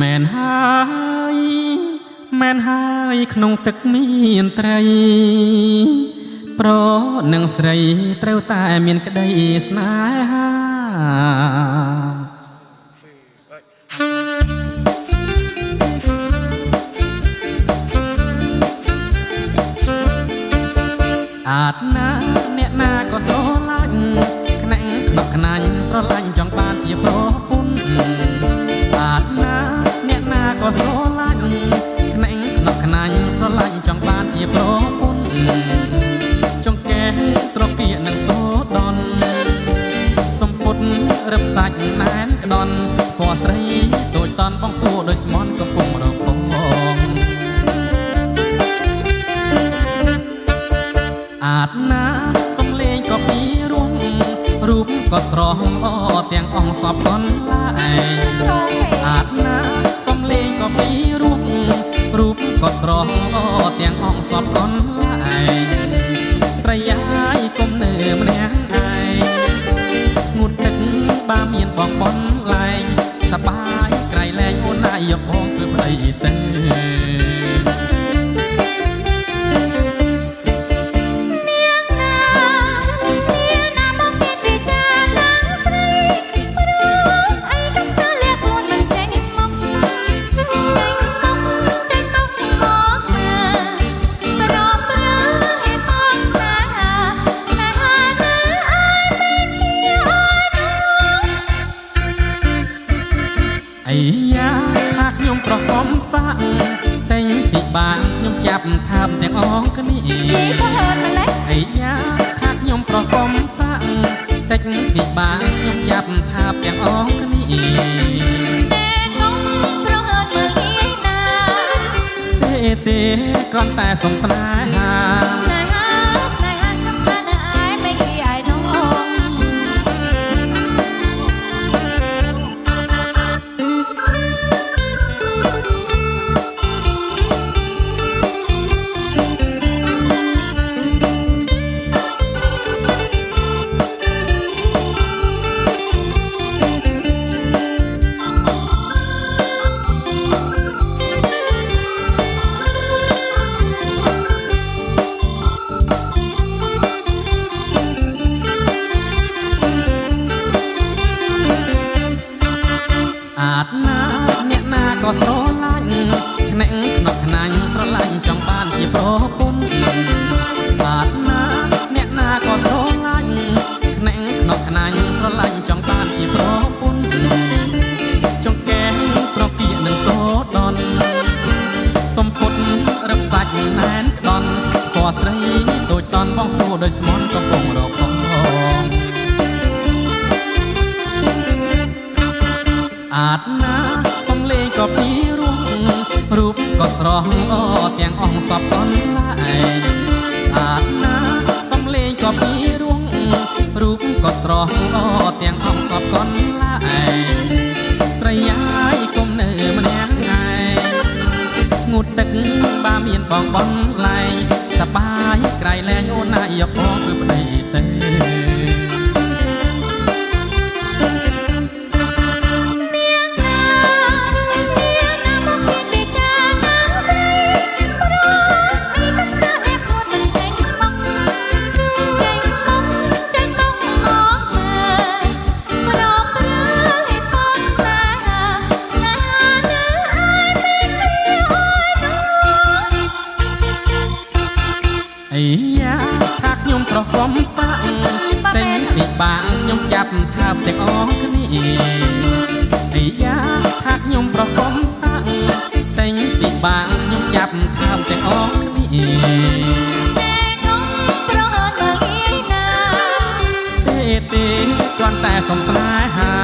មែនហើយមែនហើយក្នុងទឹកមានត្រីប្រនឹងស្រីត្រូវតែមានក្តីស្នេហាស្អាតណាស់អ្នកណាក៏ស្រឡាញ់ខ្នាក់ខ្នក់ខ្នាញ់ស្រឡាញ់ចង់បានជាប្រពន្ធស្អាតណាស់អ្នកណាក៏ស្រឡាញ់ខ្នាក់ខ្នក់ខ្នាញ់ស្រឡាញ់ចង់បានជាប្រពន្ធចង្កេះត្រកៀកនឹងសូដនសំពុតរឹបសាច់ណែនក្ដន់ពណ៌ស្រីដូចតន់បងសួរដោយស្មន់កំពុងរកផងស្អាតណាស់សំលេងក៏ពីរោះរូបក៏ស្រស់ល្អទាំងអង្គសពកនឡាយស្អាតណាស់សំលេងក៏ពីរោះរូបក៏ស្រស់ល្អទាំងអង្គសពកនឡាយស្រីហើយកុំនៅម្នាក់ឯងងូតទឹកបាមានបងបនលែងសបាយក្រៃលែងអូនណាយយកបងធ្វើប្តីទៅអាយ៉ាថាខ្ញុំប្រកបសាក់តែងពីបាងខ្ញុំចាប់ថាបទាំងអងគ្នាអាយ៉ាថាខ្ញុំប្រកបសាក់តែងពីបាងខ្ញុំចាប់ថាបទាំងអងគ្នាតែកុំប្រហើនមើលងាយណាទេគ្រាន់តែសុំស្នេហាចាំថានៅឯមិនគេឯណងអ្នកណាក៏ស្រឡាញ់ខ្នាក់ខ្នក់ខ្នាញ់ស្រឡាញ់ចង់បានជាប្រពន្ធស្អាតណាស់អ្នកណាក៏ស្រឡាញ់ខ្នាក់ខ្នក់ខ្នាញ់ស្រឡាញ់ចង់បានជាប្រពន្ធចង្កេះត្រកៀកនឹងសូដនសំពុតរឹបសាច់ណែនក្ដន់ពណ៌ស្រីដូចតន់បងសួរដោយស្មន់កំពុងរកផងស្អាតណាស់សំលេងក៏ពីរោះរូបក៏ស្រស់ល្អទាំងអង្គសពកនឡាយស្អាតណាស់សំលេងក៏ពីរោះរូបក៏ស្រស់ល្អទាំងអង្គសពកនឡាយស្រីហើយកុំនៅម្នាក់ឯងងូតទឹកបាមានបងបនលែងសបាយក្រៃលែងអូនណាយកបងធ្វើប្តីទៅអាយ៉ាថាខ្ញុំប្រកបសាក់តែងពីបាងខ្ញុំចាប់ថាបទាំងអងគ្នាអាយ៉ាថាខ្ញុំប្រកបសាក់តែងពីបាងខ្ញុំចាប់ថាបទាំងអងគ្នាតែកុំប្រហើនមើលងាយណាទេគ្រាន់តែសុំស្នេហា